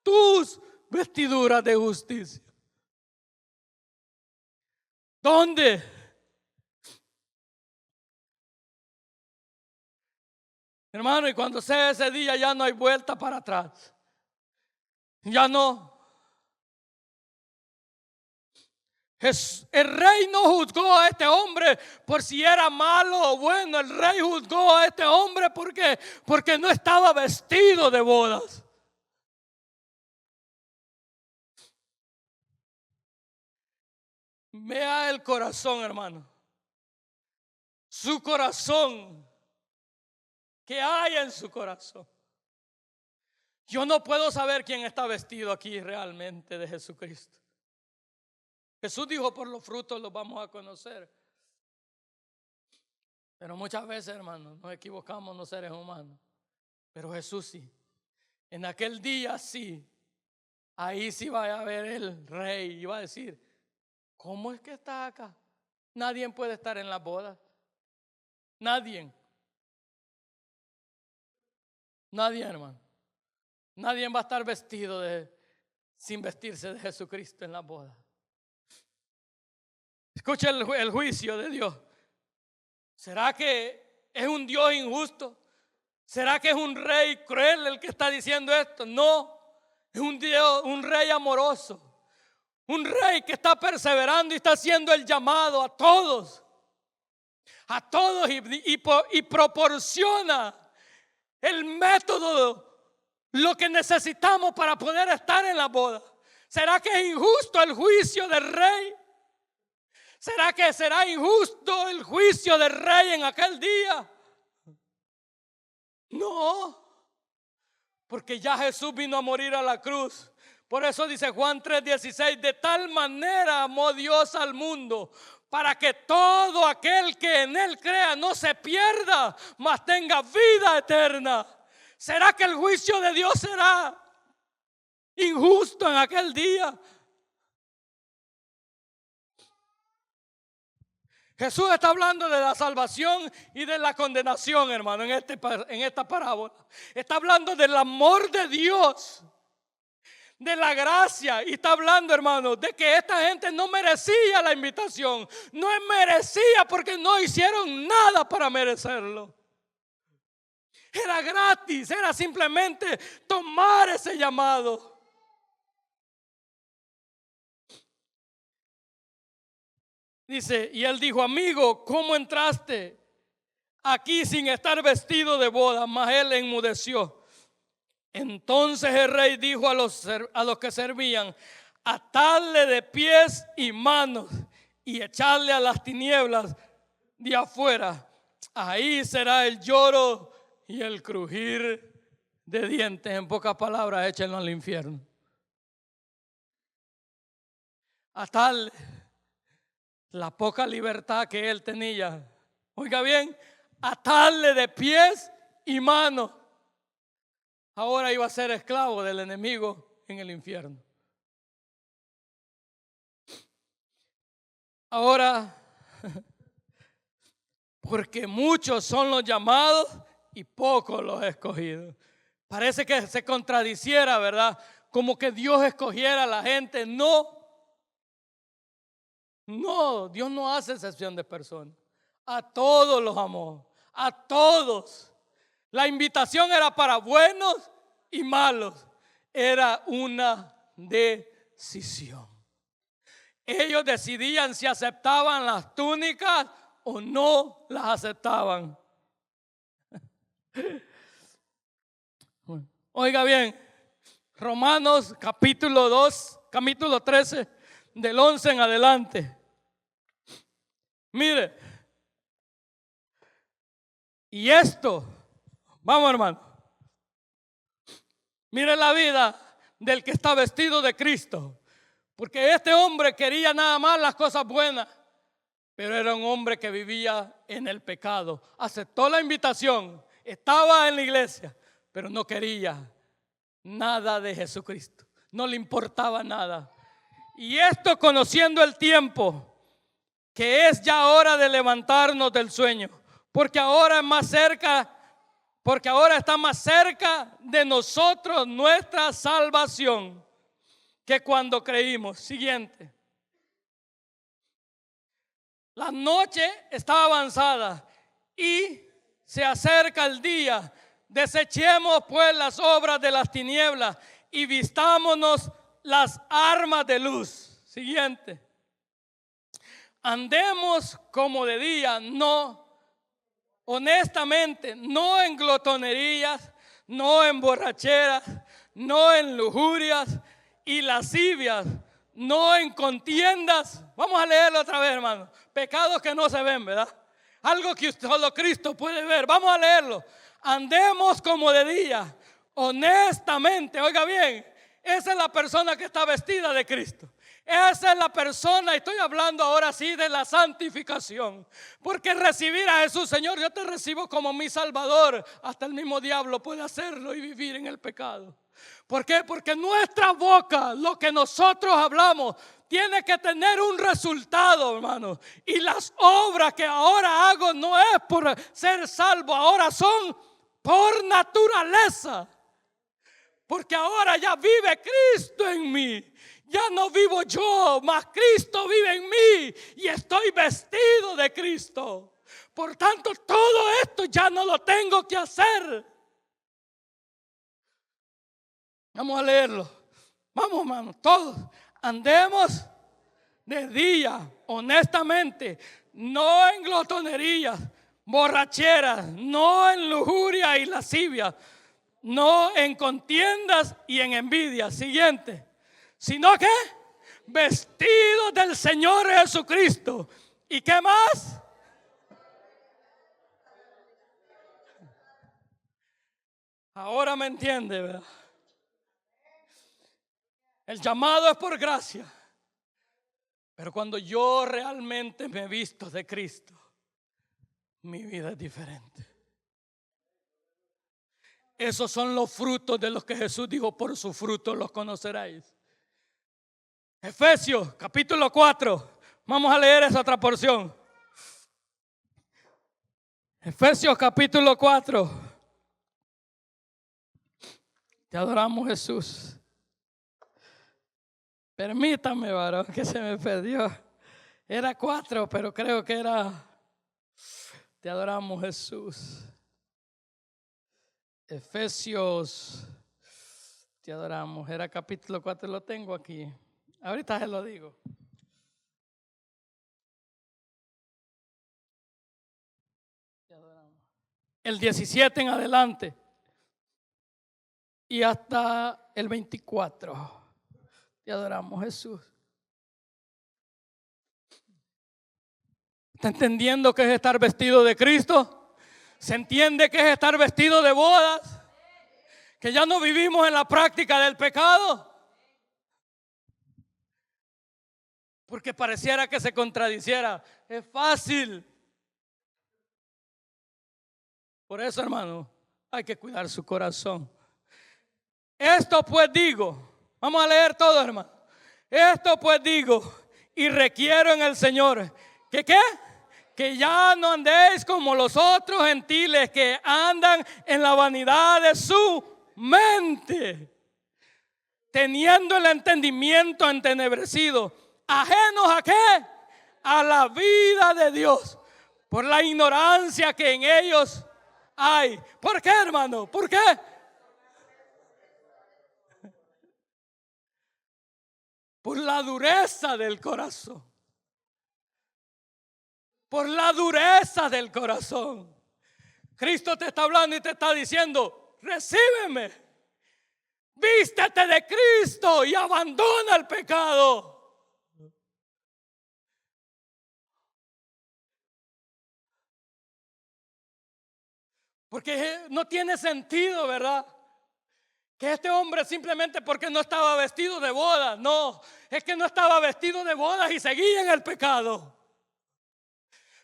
tus vestiduras de justicia? ¿Dónde? Hermano, y cuando sea ese día ya no hay vuelta para atrás. Ya no. El rey no juzgó a este hombre por si era malo o bueno. El rey juzgó a este hombre porque no estaba vestido de bodas. Vea el corazón, hermano. Su corazón. ¿Qué hay en su corazón? Yo no puedo saber quién está vestido aquí realmente de Jesucristo. Jesús dijo: por los frutos los vamos a conocer. Pero muchas veces, hermanos, nos equivocamos los seres humanos. Pero Jesús sí. En aquel día sí. Ahí sí va a ver el rey y va a decir: ¿cómo es que está acá? Nadie puede estar en las bodas. Nadie, hermano. Nadie va a estar vestido sin vestirse de Jesucristo en las bodas. Escucha el juicio de Dios. ¿Será que es un Dios injusto? ¿Será que es un rey cruel el que está diciendo esto? No, es un Dios, un rey amoroso. Un rey que está perseverando y está haciendo el llamado a todos y proporciona el método, lo que necesitamos para poder estar en la boda. ¿Será que es injusto el juicio del rey? ¿Será que será injusto el juicio del rey en aquel día? No, porque ya Jesús vino a morir a la cruz. Por eso dice Juan 3:16: de tal manera amó Dios al mundo, para que todo aquel que en él crea no se pierda, mas tenga vida eterna. ¿Será que el juicio de Dios será injusto en aquel día? Jesús está hablando de la salvación y de la condenación, hermano, en esta parábola. Está hablando del amor de Dios, de la gracia, y está hablando, hermano, de que esta gente no merecía la invitación. No merecía porque no hicieron nada para merecerlo. Era gratis, era simplemente tomar ese llamado. Dice: y él dijo: amigo, ¿cómo entraste aquí sin estar vestido de boda? Mas él enmudeció. Entonces el rey dijo a los que servían: atadle de pies y manos y echarle a las tinieblas de afuera. Ahí será el lloro y el crujir de dientes. En pocas palabras, échenlo al infierno. Atadle. La poca libertad que él tenía, oiga bien, atarle de pies y manos. Ahora iba a ser esclavo del enemigo en el infierno. Ahora, porque muchos son los llamados y pocos los escogidos. Parece que se contradiciera, ¿verdad? Como que Dios escogiera a la gente. No, Dios no hace excepción de personas. A todos los amó, a todos. La invitación era para buenos y malos. Era una decisión. Ellos decidían si aceptaban las túnicas o no las aceptaban. Oiga bien, Romanos capítulo 2, capítulo 13, del 11 en adelante. Mire, y esto, vamos hermano, mire la vida del que está vestido de Cristo. Porque este hombre quería nada más las cosas buenas, pero era un hombre que vivía en el pecado. Aceptó la invitación, estaba en la iglesia, pero no quería nada de Jesucristo. No le importaba nada. Y esto conociendo el tiempo, que es ya hora de levantarnos del sueño, porque ahora está más cerca de nosotros nuestra salvación que cuando creímos. Siguiente. La noche está avanzada y se acerca el día. Desechemos pues las obras de las tinieblas y vistámonos las armas de luz. Siguiente. Andemos como de día, no honestamente, no en glotonerías, no en borracheras, no en lujurias y lascivias, no en contiendas. Vamos a leerlo otra vez, hermano. Pecados que no se ven, ¿verdad? Algo que solo Cristo puede ver. Vamos a leerlo. Andemos como de día, honestamente. Oiga bien, esa es la persona que está vestida de Cristo. Esa es la persona, estoy hablando ahora sí de la santificación. Porque recibir a Jesús, Señor, yo te recibo como mi Salvador. Hasta el mismo diablo puede hacerlo y vivir en el pecado. ¿Por qué? Porque nuestra boca, lo que nosotros hablamos, tiene que tener un resultado, hermano. Y las obras que ahora hago no es por ser salvo, ahora son por naturaleza. Porque ahora ya vive Cristo en mí. Ya no vivo yo, mas Cristo vive en mí y estoy vestido de Cristo. Por tanto, todo esto ya no lo tengo que hacer. Vamos a leerlo. Vamos, hermano, todos andemos de día, honestamente, no en glotonerías, borracheras, no en lujuria y lascivia, no en contiendas y en envidia. Siguiente. Sino que vestidos del Señor Jesucristo. ¿Y qué más? Ahora me entiende, ¿verdad? El llamado es por gracia. Pero cuando yo realmente me visto de Cristo, mi vida es diferente. Esos son los frutos de los que Jesús dijo: por sus frutos los conoceréis. Efesios capítulo 4. Vamos a leer esa otra porción. Efesios capítulo 4. Te adoramos, Jesús. Permítame, varón, que se me perdió. Era 4, pero creo que era. Te adoramos, Jesús. Efesios. Te adoramos. Era capítulo 4, lo tengo aquí. Ahorita se lo digo. Te adoramos. El 17 en adelante. Y hasta el 24. Te adoramos, Jesús. ¿Está entendiendo qué es estar vestido de Cristo? ¿Se entiende qué es estar vestido de bodas? Que ya no vivimos en la práctica del pecado. Porque pareciera que se contradiciera. Es fácil. Por eso, hermano, hay que cuidar su corazón. Esto pues digo. Vamos a leer todo, hermano. Esto pues digo y requiero en el Señor. ¿Que qué? Que ya no andéis como los otros gentiles que andan en la vanidad de su mente, teniendo el entendimiento entenebrecido, ajenos ¿a qué? A la vida de Dios, por la ignorancia que en ellos hay. ¿Por qué, hermano? ¿Por qué? Por la dureza del corazón. Por la dureza del corazón. Cristo te está hablando y te está diciendo: recíbeme, vístete de Cristo y abandona el pecado. Porque no tiene sentido, ¿verdad? Que este hombre simplemente porque no estaba vestido de bodas. No, es que no estaba vestido de bodas y seguía en el pecado.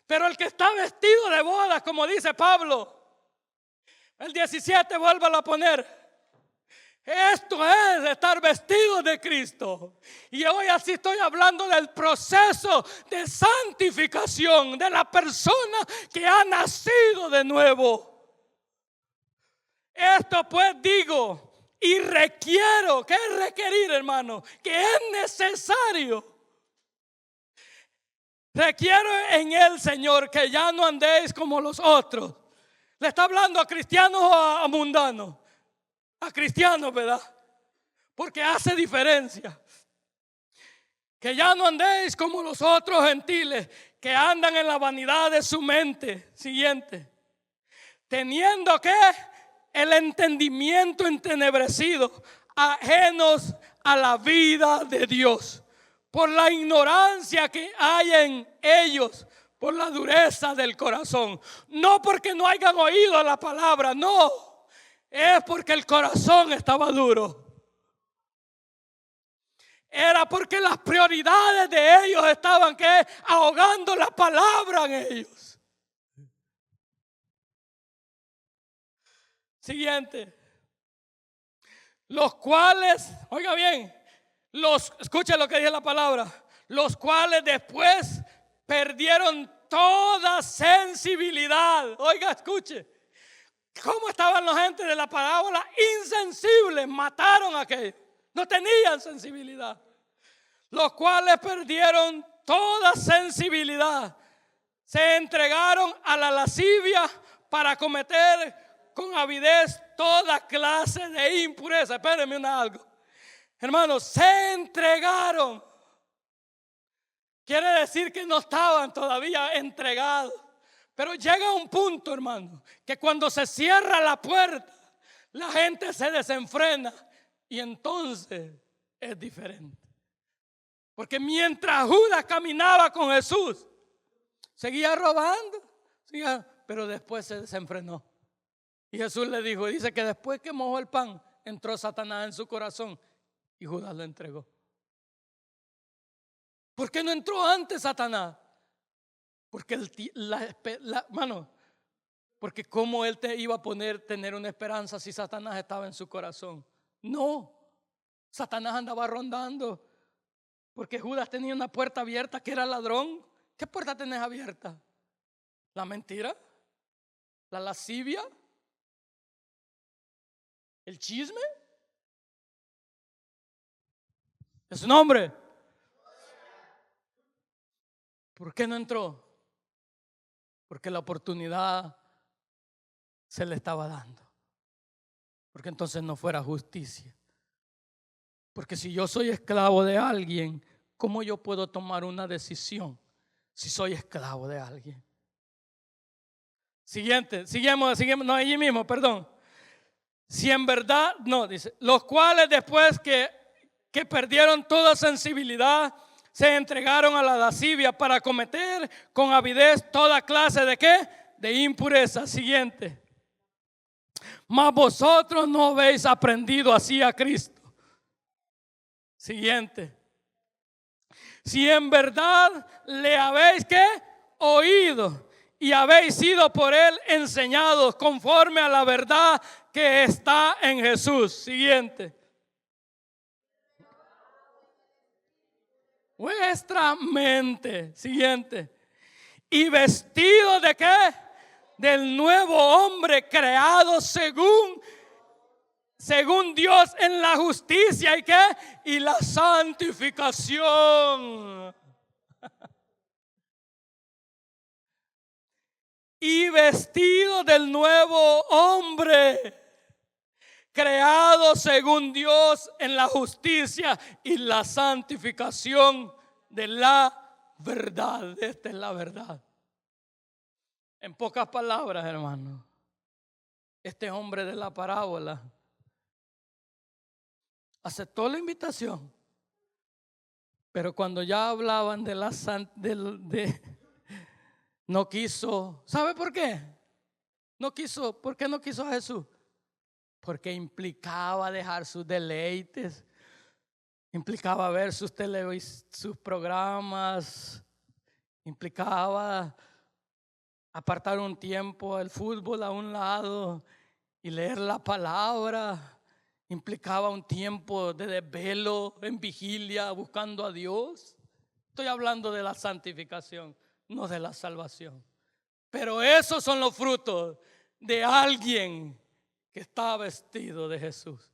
Pero el que está vestido de bodas, como dice Pablo, el 17, vuélvalo a poner. Esto es estar vestido de Cristo. Y hoy así estoy hablando del proceso de santificación de la persona que ha nacido de nuevo. Esto pues digo y requiero. ¿Qué es requerir, hermano? Que es necesario. Requiero en el Señor que ya no andéis como los otros. ¿Le está hablando a cristianos o a mundanos? A cristianos, ¿verdad? Porque hace diferencia. Que ya no andéis como los otros gentiles que andan en la vanidad de su mente. Siguiente. Teniendo que el entendimiento entenebrecido, ajenos a la vida de Dios, por la ignorancia que hay en ellos, por la dureza del corazón. No porque no hayan oído la palabra, no, es porque el corazón estaba duro. Era porque las prioridades de ellos estaban ¿qué? Ahogando la palabra en ellos. Siguiente. Los cuales, oiga bien, escuche lo que dice la palabra, los cuales después perdieron toda sensibilidad. Oiga, escuche, ¿cómo estaban la gente de la parábola? Insensibles, mataron a aquellos, no tenían sensibilidad. Los cuales perdieron toda sensibilidad, se entregaron a la lascivia para cometer con avidez toda clase de impureza. Espérenme algo. Hermanos, se entregaron. Quiere decir que no estaban todavía entregados. Pero llega un punto, hermano, que cuando se cierra la puerta, la gente se desenfrena y entonces es diferente. Porque mientras Judas caminaba con Jesús, seguía robando, pero después se desenfrenó. Y Jesús le dijo, dice que después que mojó el pan, entró Satanás en su corazón y Judas lo entregó. ¿Por qué no entró antes Satanás? Porque porque cómo él te iba a tener una esperanza si Satanás estaba en su corazón. No, Satanás andaba rondando porque Judas tenía una puerta abierta que era ladrón. ¿Qué puerta tenés abierta? ¿La mentira? ¿La lascivia? ¿El chisme? ¿Es su nombre? ¿Por qué no entró? Porque la oportunidad se le estaba dando. Porque entonces no fuera justicia. Porque si yo soy esclavo de alguien, ¿cómo yo puedo tomar una decisión si soy esclavo de alguien? Siguiente, seguimos, no, allí mismo, perdón. Si en verdad, no, dice, los cuales después que perdieron toda sensibilidad, se entregaron a la lascivia para cometer con avidez toda clase de ¿qué? De impureza. Siguiente. Mas vosotros no habéis aprendido así a Cristo. Siguiente. Si en verdad le habéis ¿qué? Oído y habéis sido por él enseñados conforme a la verdad que está en Jesús. Siguiente. Vuestra mente. Siguiente. Y vestido de ¿qué? Del nuevo hombre creado según según Dios en la justicia y ¿qué? Y la santificación. Y vestido del nuevo hombre, creado según Dios en la justicia y la santificación de la verdad. Esta es la verdad. En pocas palabras, hermano, este hombre de la parábola aceptó la invitación, pero cuando ya hablaban de la no quiso. ¿Sabe por qué? No quiso. ¿Por qué no quiso a Jesús? Porque implicaba dejar sus deleites, implicaba ver sus programas, implicaba apartar un tiempo el fútbol a un lado y leer la palabra, implicaba un tiempo de desvelo en vigilia buscando a Dios. Estoy hablando de la santificación, no de la salvación. Pero esos son los frutos de alguien que está vestido de Jesús,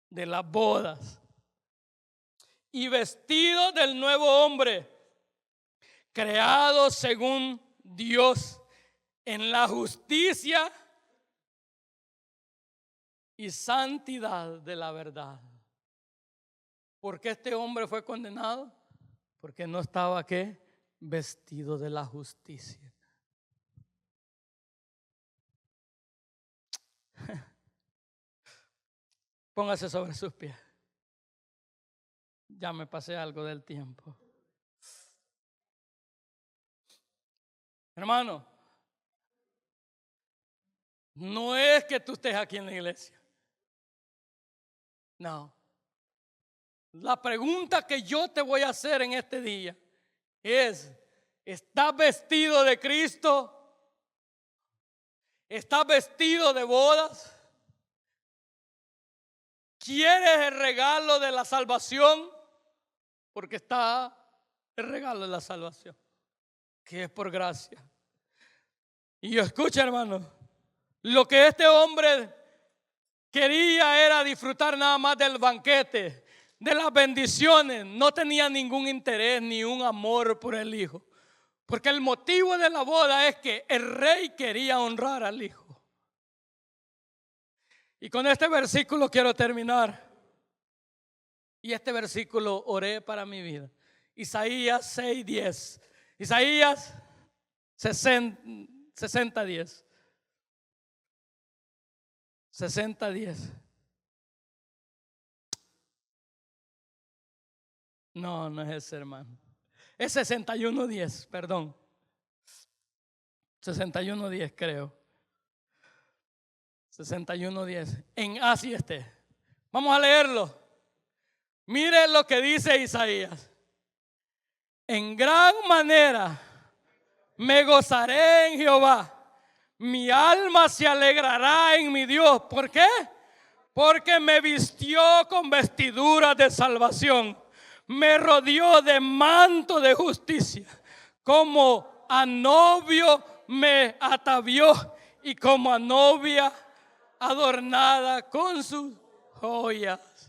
de las bodas. Y vestido del nuevo hombre, creado según Dios en la justicia y santidad de la verdad. ¿Por qué este hombre fue condenado? Porque no estaba ¿qué? Vestido de la justicia. Póngase sobre sus pies. Ya me pasé algo del tiempo. Hermano, no es que tú estés aquí en la iglesia. No. La pregunta que yo te voy a hacer en este día es: ¿estás vestido de Cristo? ¿Estás vestido de bodas? ¿Quieres el regalo de la salvación? Porque está el regalo de la salvación, que es por gracia. Y yo escucho, hermano, lo que este hombre quería era disfrutar nada más del banquete, de las bendiciones. No tenía ningún interés ni un amor por el hijo. Porque el motivo de la boda es que el rey quería honrar al hijo. Y con este versículo quiero terminar. Y este versículo oré para mi vida. Isaías 6:10. Isaías 60:10. 60:10. No, no es ese, hermano. Es 61:10, perdón. 61:10 creo. 61:10. Así esté. Vamos a leerlo. Mire lo que dice Isaías. En gran manera me gozaré en Jehová. Mi alma se alegrará en mi Dios. ¿Por qué? Porque me vistió con vestiduras de salvación. Me rodeó de manto de justicia. Como a novio me atavió y como a novia adornada con sus joyas.